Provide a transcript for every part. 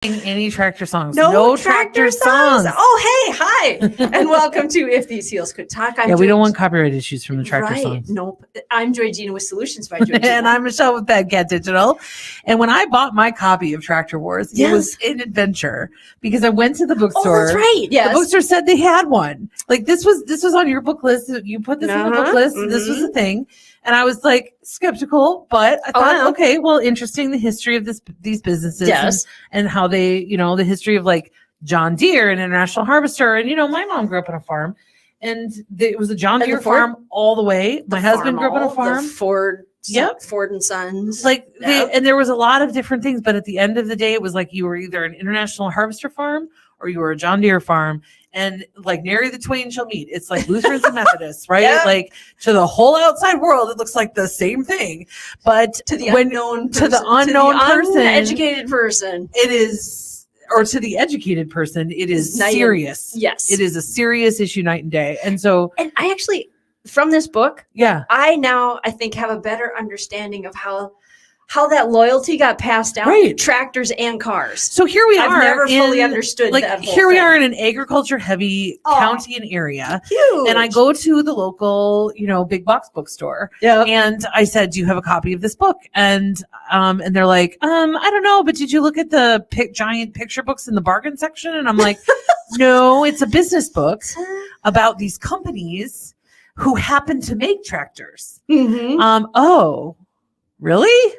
Any tractor songs. No tractor songs. Oh, hey, hi. And welcome to If These Heels Could Talk. We don't want copyright issues from the tractor right. songs. Nope. I'm JoyGenea with Solutions by JoyGenea. And I'm Michelle with Bad Cat Digital. And when I bought my copy of Tractor Wars, it was an adventure because I went to the bookstore. Oh, that's right. Yes. The bookstore said they had one. Like this was on your book list. You put this on the book list. And this was the thing. And I was like skeptical, but I thought, okay, well, interesting, the history of these businesses and how they, the history of like John Deere and International Harvester. And, my mom grew up on a farm and it was a John Deere farm all the way. My husband grew up on a farm. Ford and Sons. And there was a lot of different things, but at the end of the day, it was like you were either an International Harvester farm or you were a John Deere farm. And like nary the twain shall meet. It's like Lutherans and Methodists, right? Like to the whole outside world, it looks like the same thing. But to the unknown person, uneducated person, it is, or to the educated person, it is serious. Yes. It is a serious issue night and day. And so, and I actually, from this book, I think have a better understanding of how that loyalty got passed down to tractors and cars. So here we are. I've never fully understood that whole Here we thing. are in an agriculture heavy county and area. Huge. And I go to the local, big box bookstore. Yeah. And I said, do you have a copy of this book? And they're like, I don't know, but did you look at the giant picture books in the bargain section? And I'm like, no, it's a business book about these companies who happen to make tractors. Mm-hmm. Oh, really?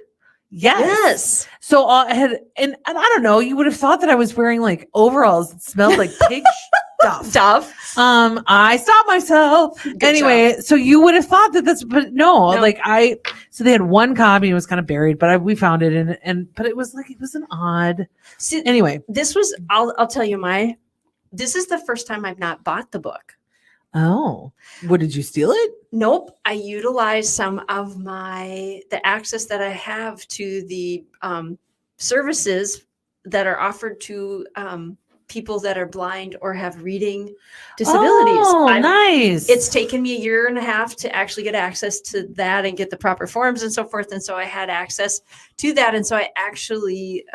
Yes. So I had, and I don't know, you would have thought that I was wearing like overalls that smelled like pig stuff. I stopped myself. Anyway, so you would have thought but no, so they had one copy and it was kind of buried, but we found it but it was an odd. Anyway, this was, I'll tell you this is the first time I've not bought the book. Oh, what, did you steal it? Nope. I utilized some of the access that I have to the services that are offered to people that are blind or have reading disabilities. Oh, nice. It's taken me a year and a half to actually get access to that and get the proper forms and so forth. And so I had access to that. And so I actually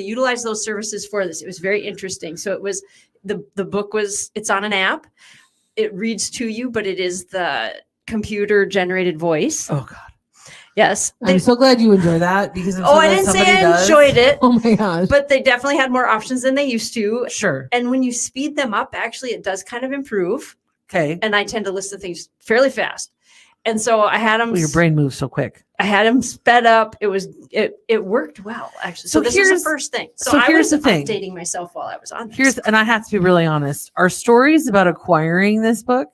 utilized those services for this. It was very interesting. So it was, the book it's on an app. It reads to you, but it is the computer generated voice. Oh God. Yes. I'm so glad you enjoy that because I didn't say I enjoyed it. Oh my gosh. But they definitely had more options than they used to. Sure. And when you speed them up, actually it does kind of improve. Okay. And I tend to listen to things fairly fast. And so I had them. Well, your brain moves so quick. I had them sped up. It worked well, actually. So this is the first thing. So here's the thing. Updating myself while I was on this. And I have to be really honest. Our stories about acquiring this book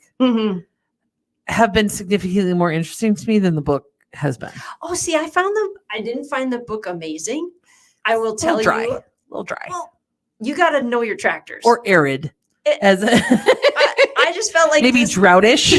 have been significantly more interesting to me than the book has been. Oh, see, I didn't find the book amazing. I will tell you. A little dry. Well, you got to know your tractors. Or arid. I just felt like maybe droutish.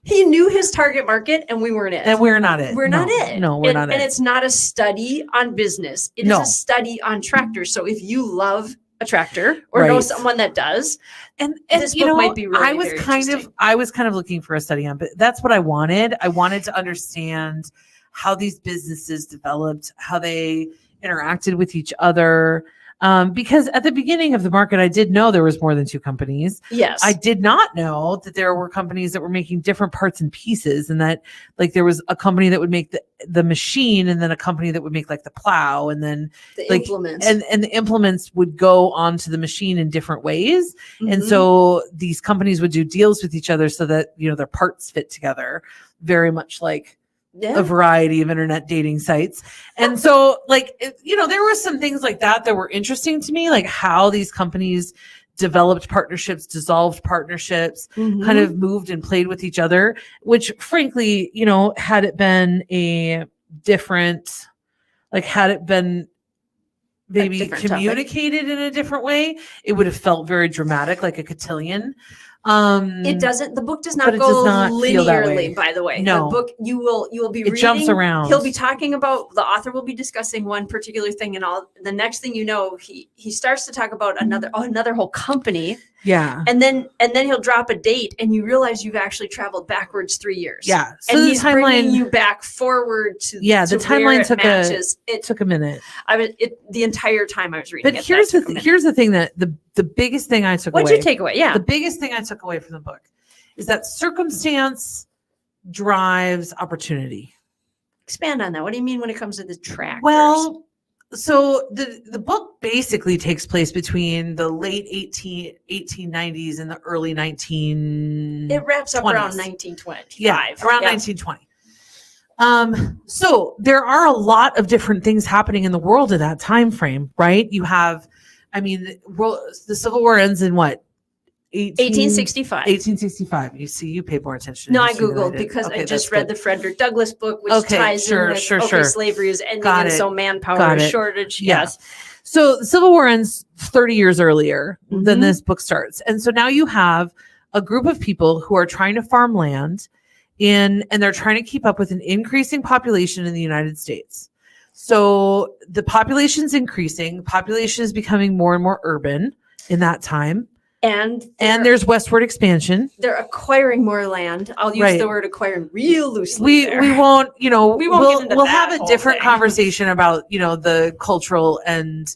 He knew his target market and we weren't it. And we're not it. We're not it. No, we're not it. And it's not a study on business. It is a study on tractors. So if you love a tractor or know someone that does, and this book might be really I was kind of looking for a study on, but that's what I wanted. I wanted to understand how these businesses developed, how they interacted with each other. Because at the beginning of the market, I did know there was more than two companies. Yes. I did not know that there were companies that were making different parts and pieces, and that like there was a company that would make the machine, and then a company that would make like the plow, and then the implements. And the implements would go onto the machine in different ways. Mm-hmm. And so these companies would do deals with each other so that, their parts fit together, very much like a variety of internet dating sites. And so there were some things like that were interesting to me, like how these companies developed partnerships, dissolved partnerships, kind of moved and played with each other, which frankly, had it been maybe communicated in a different way, it would have felt very dramatic, like a cotillion. It doesn't. The book does not but it go does not feel that way. linearly. By the way, No. the book you will be reading. Jumps around. He'll be talking about, the author will be discussing one particular thing, and all. The next thing you know, he starts to talk about another whole company. Yeah. And then he'll drop a date, and you realize you've actually traveled backwards 3 years. Yeah. So and he's bringing you back forward to the timeline took a minute. The entire time I was reading. But here's the thing that the biggest thing I took away. What'd you take away? Yeah. The biggest thing I took away from the book is that circumstance drives opportunity. Expand on that. What do you mean when it comes to the tractors? Well, so the book basically takes place between the late 1890s and the early 1920s. It wraps up around 1925. Yeah, around 1920. So there are a lot of different things happening in the world in that time frame, right? You have, the Civil War ends in what? 1865. 1865. You see, you pay more attention. No, I Googled because I just read the Frederick Douglass book, which ties in with slavery is ending, and so manpower shortage. Yes. So the Civil War ends 30 years earlier than this book starts. And so now you have a group of people who are trying to farm land and they're trying to keep up with an increasing population in the United States. So the population's increasing, population is becoming more and more urban in that time. And there's westward expansion. They're acquiring more land. I'll use the word acquiring real loosely. We won't, we'll have a different thing. Conversation about, the cultural and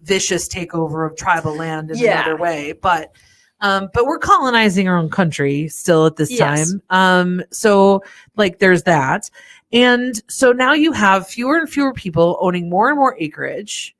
vicious takeover of tribal land in another way. But we're colonizing our own country still at this time. So there's that. And so now you have fewer and fewer people owning more and more acreage.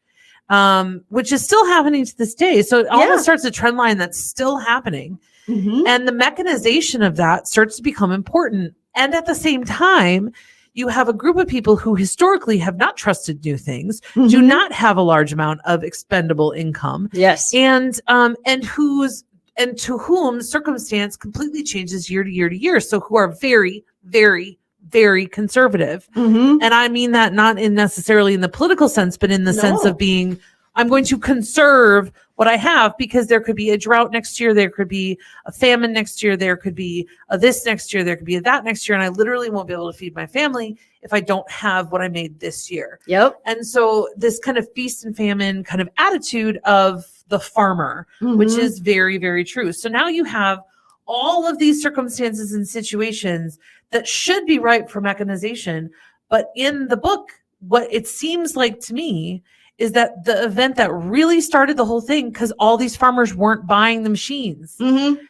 Which is still happening to this day. So it almost starts a trend line that's still happening. And the mechanization of that starts to become important. And at the same time, you have a group of people who historically have not trusted new things, do not have a large amount of expendable income. Yes. And to whom circumstance completely changes year to year to year. So who are very, very, very conservative. And I mean that not in necessarily in the political sense, but in the sense of being, I'm going to conserve what I have because there could be a drought next year. There could be a famine next year. There could be a this next year. There could be a that next year. And I literally won't be able to feed my family if I don't have what I made this year. Yep. And so this kind of feast and famine kind of attitude of the farmer, which is very, very true. So now you have all of these circumstances and situations that should be ripe for mechanization. But in the book, what it seems like to me is that the event that really started the whole thing, because all these farmers weren't buying the machines.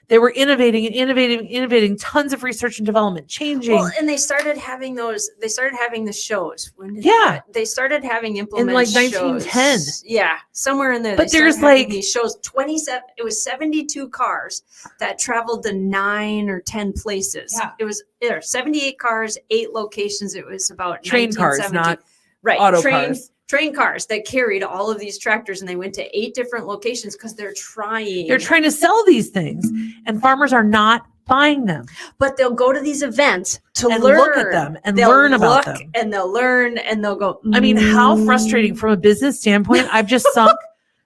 They were innovating, tons of research and development, changing. Well, and they started having the shows. When did they started having implement in 1910. Shows. Yeah, somewhere in there. But there's these shows, 27, it was 72 cars that traveled to 9 or 10 places. Yeah. It was 78 cars, 8 locations. It was about train cars, not auto cars. Train cars that carried all of these tractors, and they went to 8 different locations because they're trying to sell these things, and farmers are not buying them. But they'll go to these events to learn, look at them and learn about them. And they'll learn and they'll go. I mean, how frustrating from a business standpoint. I've just sunk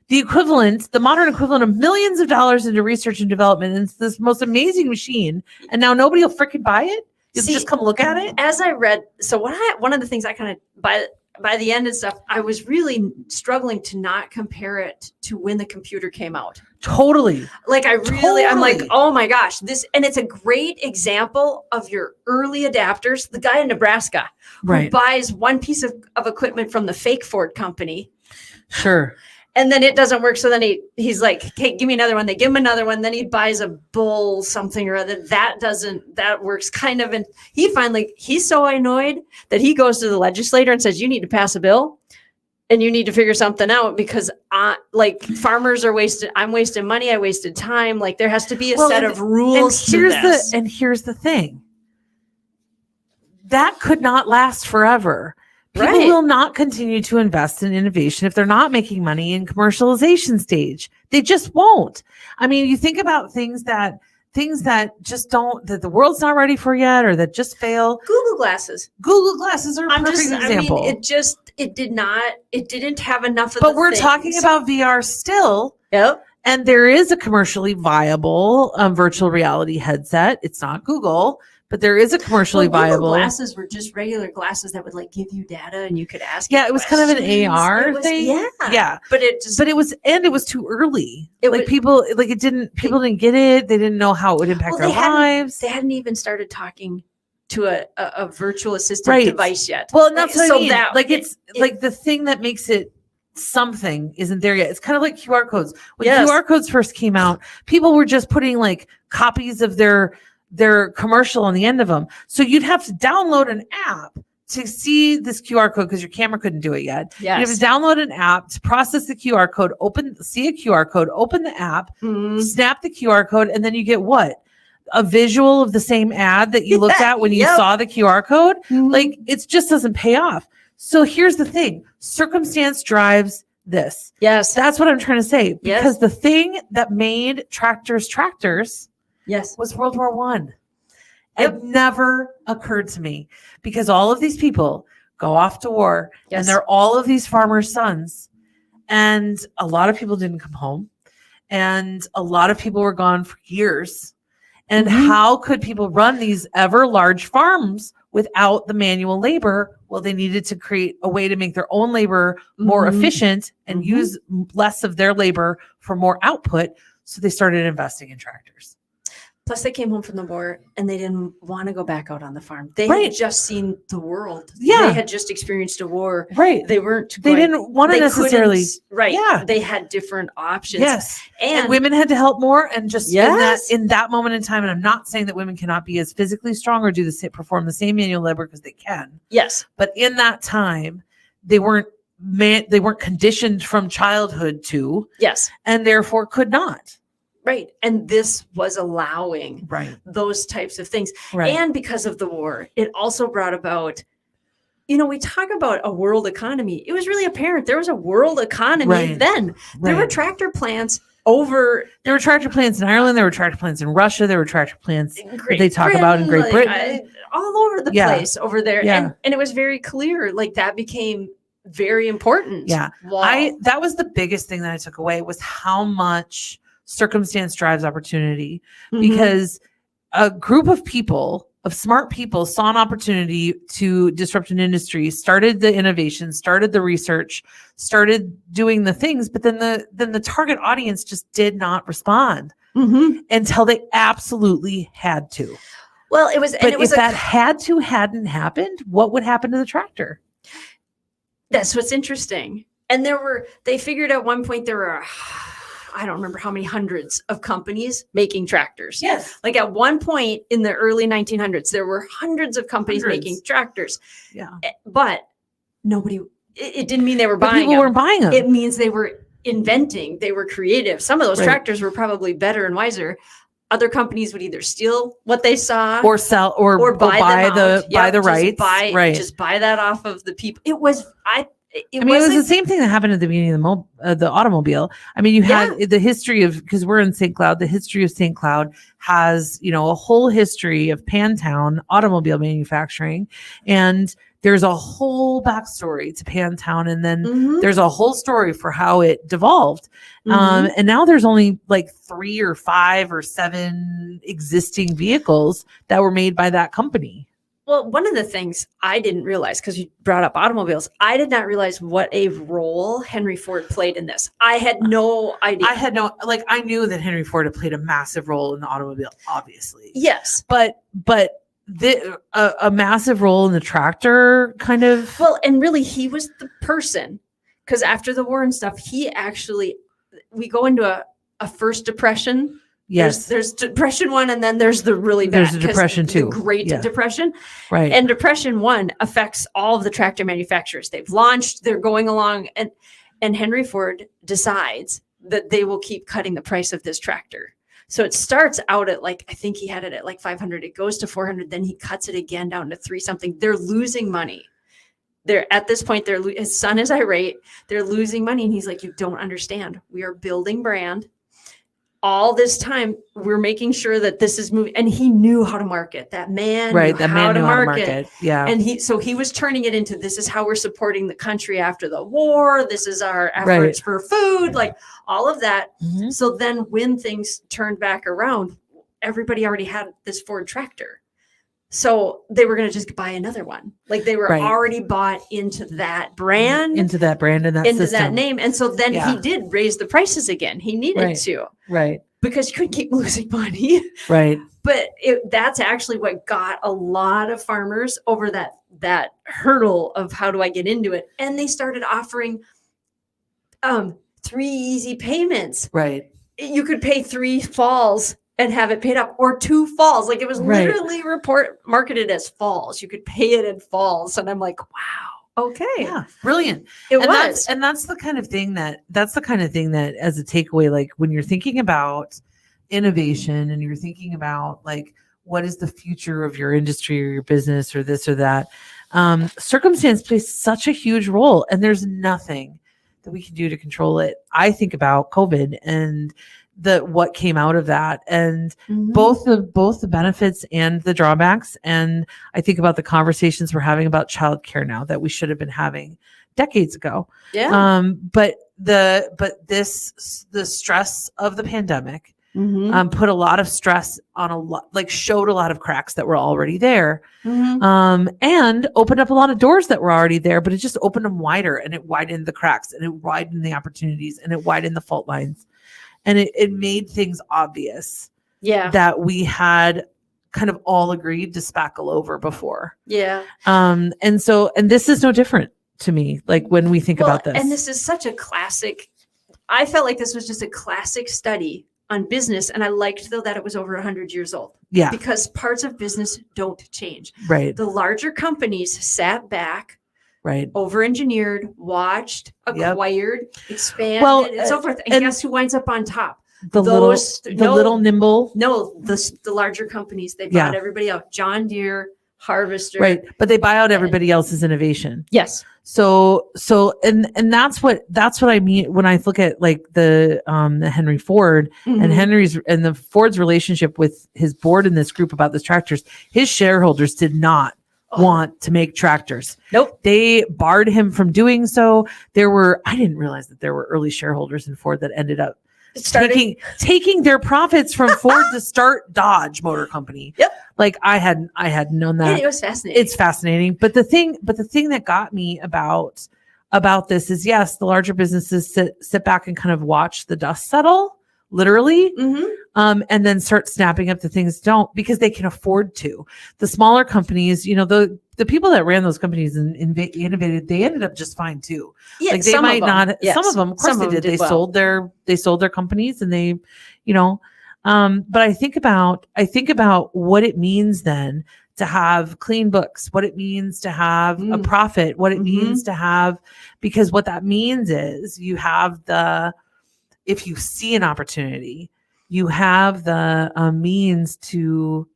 the modern equivalent of millions of dollars into research and development. And it's this most amazing machine. And now nobody will freaking buy it. You'll just come look at it. As I read, so one of the things I kind of, by the end and stuff, I was really struggling to not compare it to when the computer came out. Totally. I'm like, oh my gosh, and it's a great example of your early adapters. The guy in Nebraska who buys one piece of equipment from the fake Ford company. Sure. And then it doesn't work. So then he's like, okay, give me another one. They give him another one. Then he buys a bull something or other. That works kind of. And he's so annoyed that he goes to the legislator and says, you need to pass a bill and you need to figure something out because farmers are wasted. I'm wasting money. I wasted time. There has to be a set of rules to this. And here's the thing. That could not last forever. People will not continue to invest in innovation if they're not making money in commercialization stage. They just won't. I mean, you think about things that just don't, that the world's not ready for yet, or that just fail. Google Glasses are a perfect example. I mean, it didn't have enough of But we're talking about VR still. Yep. And there is a commercially viable virtual reality headset. It's not Google, but there is a commercially viable. Glasses were just regular glasses that would like give you data and you could ask. Yeah, it was kind of an AR thing. Yeah. But it was too early. People didn't get it. They didn't know how it would impact their lives. They hadn't even started talking to a virtual assistant device yet. Well, and that's what I mean. It's the thing that makes it something isn't there yet. It's kind of like QR codes. When QR codes first came out, people were just putting like copies of their commercial on the end of them. So you'd have to download an app to see this QR code because your camera couldn't do it yet. Yes. You have to download an app to process the QR code, see a QR code, open the app, snap the QR code, and then you get what? A visual of the same ad that you looked at when you saw the QR code. Like it just doesn't pay off. So here's the thing. Circumstance drives this. Yes. That's what I'm trying to say. Because the thing that made tractors was World War I. It never occurred to me because all of these people go off to war and they're all of these farmers' sons. And a lot of people didn't come home. And a lot of people were gone for years. And how could people run these ever large farms without the manual labor? Well, they needed to create a way to make their own labor more efficient and use less of their labor for more output. So they started investing in tractors. Plus, they came home from the war and they didn't want to go back out on the farm. They had just seen the world. Yeah. They had just experienced a war. Right. They weren't. They didn't want to necessarily. Right. Yeah. They had different options. Yes. And women had to help more. And just in that moment in time, and I'm not saying that women cannot be as physically strong or perform the same manual labor because they can. Yes. But in that time, they weren't conditioned from childhood to. Yes. And therefore could not. Right. And this was allowing those types of things. Right. And because of the war, it also brought about, we talk about a world economy. It was really apparent there was a world economy then. There were tractor plants There were tractor plants in Ireland. There were tractor plants in Russia. There were tractor plants that they talk about in Great Britain. All over the place over there. Yeah. And it was very clear, like that became very important. Yeah. Wow. That was the biggest thing that I took away was how much circumstance drives opportunity, because a group of smart people saw an opportunity to disrupt an industry, started the innovation, started the research, started doing the things, but then the target audience just did not respond until they absolutely had to. Well, if that hadn't happened, what would happen to the tractor? That's what's interesting. And they figured at one point there were I don't remember how many hundreds of companies making tractors. Yes. Like at one point in the early 1900s, there were hundreds of companies making tractors. Yeah. But it didn't mean they were buying them. People weren't buying them. It means they were inventing. They were creative. Some of those tractors were probably better and wiser. Other companies would either steal what they saw or sell or buy the rights. Just buy that off of the people. It was it was the same thing that happened at the beginning of the automobile. I mean, you had the history of, because we're in St. Cloud, the history of St. Cloud has, a whole history of Pantown automobile manufacturing. And there's a whole backstory to Pantown. And then there's a whole story for how it devolved. And now there's only like 3 or 5 or 7 existing vehicles that were made by that company. Well, one of the things I didn't realize, because you brought up automobiles, I did not realize what a role Henry Ford played in this. I had no idea. I knew that Henry Ford had played a massive role in the automobile, obviously. Yes. But a massive role in the tractor kind of. Well, and really he was the person, because after the war and stuff, we go into a first depression. Yes. There's Depression 1, and then there's the really bad. There's a Depression 2. The Great Depression. Right. And Depression 1 affects all of the tractor manufacturers. They've launched, they're going along, and Henry Ford decides that they will keep cutting the price of this tractor. So it starts out at I think he had it at $500. It goes to $400. Then he cuts it again down to $3 something. They're losing money. They're at this point, his son is irate. They're losing money. And he's like, you don't understand. We are building brand. all this time we're making sure that this is moving, and he knew how to market. That man Right. knew That how man to knew how to market. market. Yeah. And he was turning it into, this is how we're supporting the country after the war. This is our efforts for food, like all of that. Mhm. So then when things turned back around, everybody already had this Ford tractor. So they were going to just buy another one. Like they were already bought into that brand, into that brand and that into system. that name. And so then he did raise the prices again. He needed to. Right. Because you couldn't keep losing money. Right. But that's actually what got a lot of farmers over that hurdle of how do I get into it. And they started offering 3 easy payments. Right. You could pay 3 falls and have it paid up, or 2 falls. Like it was literally marketed as falls. You could pay it in falls. And I'm like, wow, okay. Yeah, brilliant. And that's the kind of thing that as a takeaway, like when you're thinking about innovation and you're thinking about like, what is the future of your industry or your business or this or that, circumstance plays such a huge role, and there's nothing that we can do to control it. I think about COVID and what came out of that, and both the benefits and the drawbacks. And I think about the conversations we're having about childcare now that we should have been having decades ago. Yeah. But the stress of the pandemic put a lot of stress on showed a lot of cracks that were already there, and opened up a lot of doors that were already there, but it just opened them wider, and it widened the cracks, and it widened the opportunities, and it widened the fault lines. And it made things obvious that we had kind of all agreed to spackle over before. Yeah. And this is no different to me, like when we think about this. And this is such a classic, I felt like this was just a classic study on business. And I liked, though, that it was over 100 years old. Yeah. Because parts of business don't change. Right. The larger companies sat back, right, over-engineered, watched, acquired, expanded, and so forth. And guess who winds up on top? The little nimble. No, the larger companies. They bought everybody out. John Deere, Harvester. Right. But they buy out everybody else's innovation. Yes. So and that's what I mean when I look at like the Henry Ford and the Ford's relationship with his board in this group about the tractors. His shareholders did not want to make tractors. Nope. They barred him from doing so. I didn't realize that there were early shareholders in Ford that ended up taking their profits from Ford to start Dodge Motor Company. Yep. Like I hadn't known that. And it was fascinating. It's fascinating. But the thing that got me about this is, yes, the larger businesses sit back and kind of watch the dust settle, literally. And then start snapping up the things because they can afford to. The smaller companies, the people that ran those companies and innovated, they ended up just fine too. Yeah, like they might not. Yes. Some of them, of course, they did. They sold their companies, and they, But I think about what it means then to have clean books, what it means to have a profit, what it means to have, because what that means is you have if you see an opportunity, you have the means to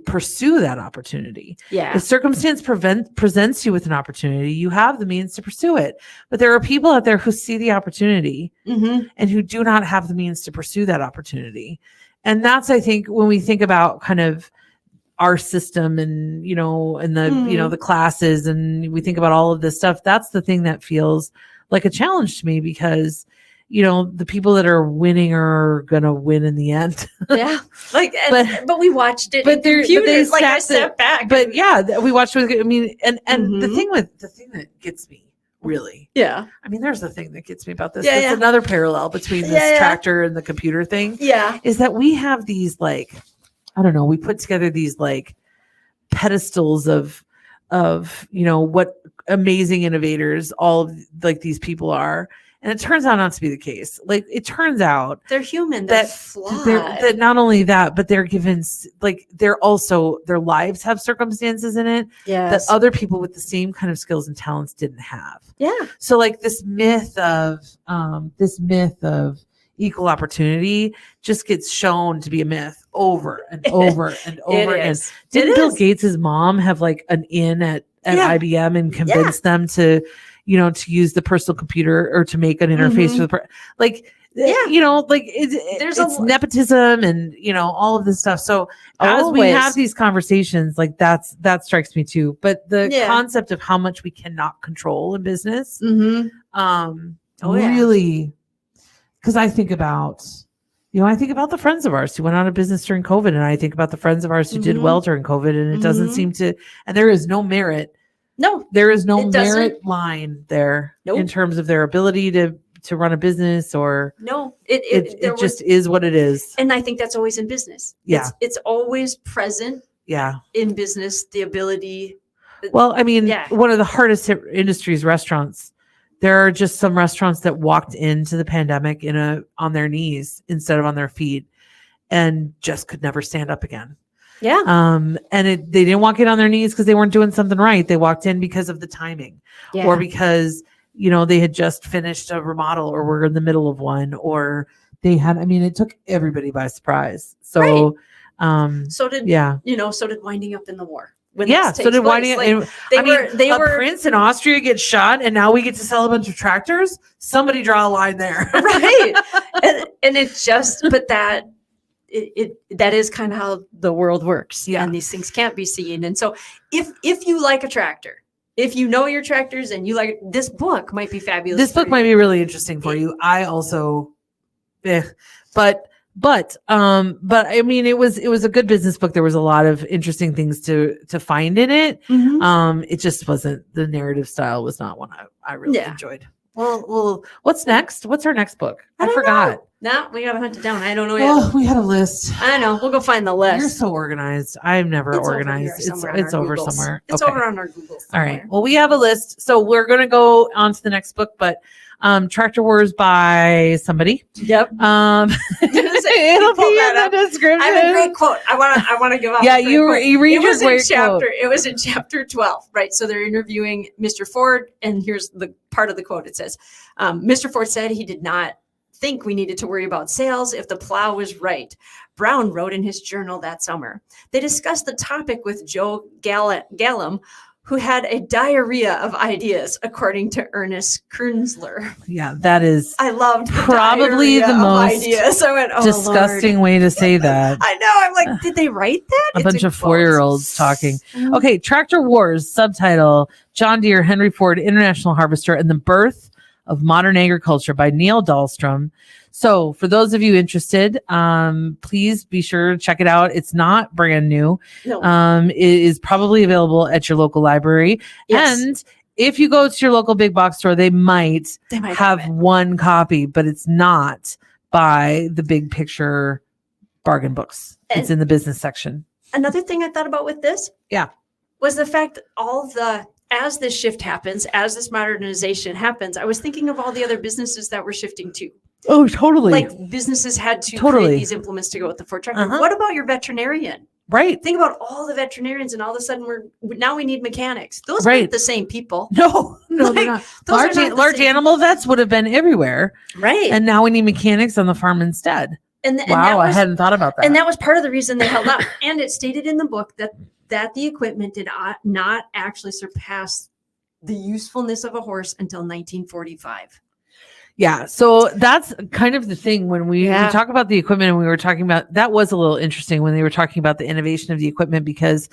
pursue that opportunity. Yeah. If circumstance presents you with an opportunity, you have the means to pursue it. But there are people out there who see the opportunity and who do not have the means to pursue that opportunity. And that's, I think, when we think about kind of our system and, and the, the classes, and we think about all of this stuff, that's the thing that feels like a challenge to me, because the people that are winning are gonna win in the end. Yeah, but we watched it. But they like I stepped back. But we watched it. I mean, and the thing that gets me really. Yeah. I mean, there's the thing that gets me about this. Yeah, That's another parallel between this tractor and the computer thing. Yeah, is that we have these we put together these pedestals of what amazing innovators all of these people are. And it turns out not to be the case. Like, it turns out they're human. They're flawed. That not only that, but they're given, they're also, their lives have circumstances in it that other people with the same kind of skills and talents didn't have. Yeah. So this myth of equal opportunity just gets shown to be a myth over and over and over again. Didn't Bill Gates' mom have an in at IBM and convince them to, to use the personal computer or to make an interface for the it's nepotism and all of this stuff. So as we have these conversations, like that strikes me too. But the concept of how much we cannot control in business, really, because I think about the friends of ours who went out of business during COVID, and I think about the friends of ours who did well during COVID, and it doesn't seem to, and there is no merit. No, there is no merit line there in terms of their ability to run a business or it just is what it is. And I think that's always in business. Yeah. It's always present. Yeah. In business, the ability. Well, I mean, one of the hardest hit industries, restaurants. There are just some restaurants that walked into the pandemic on their knees instead of on their feet and just could never stand up again. Yeah. And they didn't walk in on their knees because they weren't doing something right. They walked in because of the timing or because they had just finished a remodel or were in the middle of one, or it took everybody by surprise. So, so did winding up in the war. So did winding up. Prince in Austria gets shot and now we get to sell a bunch of tractors. Somebody draw a line there. Right. and it's just, but that is kind of how the world works. Yeah. And these things can't be seen. And so if you like a tractor, if you know your tractors and you like this book might be fabulous. This book might be really interesting for you. I also, but I mean, it was a good business book. There was a lot of interesting things to find in it. It just wasn't, the narrative style was not one I really enjoyed. Well, what's next? What's our next book? I forgot. No, we gotta hunt it down. I don't know yet. We had a list. I know. We'll go find the list. You're so organized. I'm never organized. It's over somewhere. It's over on our Google. All right. Well, we have a list. So we're gonna go on to the next book, but Tractor Wars by somebody. Yep. It'll be in the description. I have a great quote. I want to give out. Yeah, you read your great quote. It was in chapter 12, right? So they're interviewing Mr. Ford, and here's the part of the quote. It says, Mr. Ford said he did not think we needed to worry about sales if the plow was right. Brown wrote in his journal that summer. They discussed the topic with Joe Gallum, who had a diarrhea of ideas, according to Ernest Kernzler. Yeah, that is I loved probably the most ideas. I went, disgusting Lord. way to say that. I know. I'm like, did they write that? A bunch of 4-year-olds talking. Okay, Tractor Wars, subtitle, John Deere, Henry Ford, International Harvester, and the Birth of Modern Agriculture by Neil Dahlstrom. So for those of you interested, please be sure to check it out. It's not brand new. No. It is probably available at your local library. Yes. And if you go to your local big box store, they might have one copy, but it's not by the Big Picture bargain books. It's in the business section. Another thing I thought about with this was the fact that as this shift happens, as this modernization happens, I was thinking of all the other businesses that were shifting too. Oh, totally. Like businesses had to create these implements to go with the Ford tractor. What about your veterinarian? Right. Think about all the veterinarians, and all of a sudden we need mechanics. Those aren't the same people. No, they're not. Large animal vets would have been everywhere. Right. And now we need mechanics on the farm instead. Wow, I hadn't thought about that. And that was part of the reason they held up. And it stated in the book that the equipment did not actually surpass the usefulness of a horse until 1945. Yeah. So that's kind of the thing when we talk about the equipment, and we were talking about, that was a little interesting when they were talking about the innovation of the equipment, because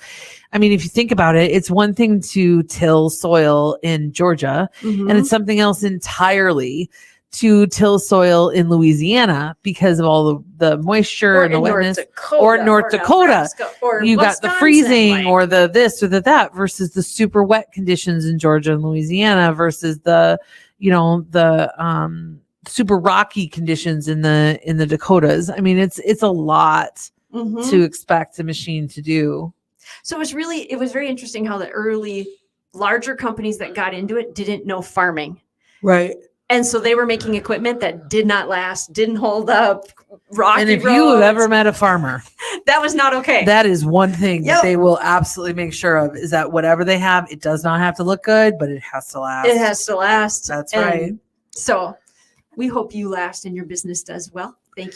I mean, if you think about it, it's one thing to till soil in Georgia, and it's something else entirely to till soil in Louisiana because of all the moisture and the wetness, or North Dakota, or you got the freezing or the this or the that, versus the super wet conditions in Georgia and Louisiana versus the super rocky conditions in the Dakotas. I mean, it's a lot to expect a machine to do. So it was very interesting how the early larger companies that got into it didn't know farming. Right. And so they were making equipment that did not last, didn't hold up, rocky And if roads. you have ever met a farmer, that was not okay. That is one thing that they will absolutely make sure of, is that whatever they have, it does not have to look good, but it has to last. It has to last. That's right. So we hope you last and your business does well. Thank you.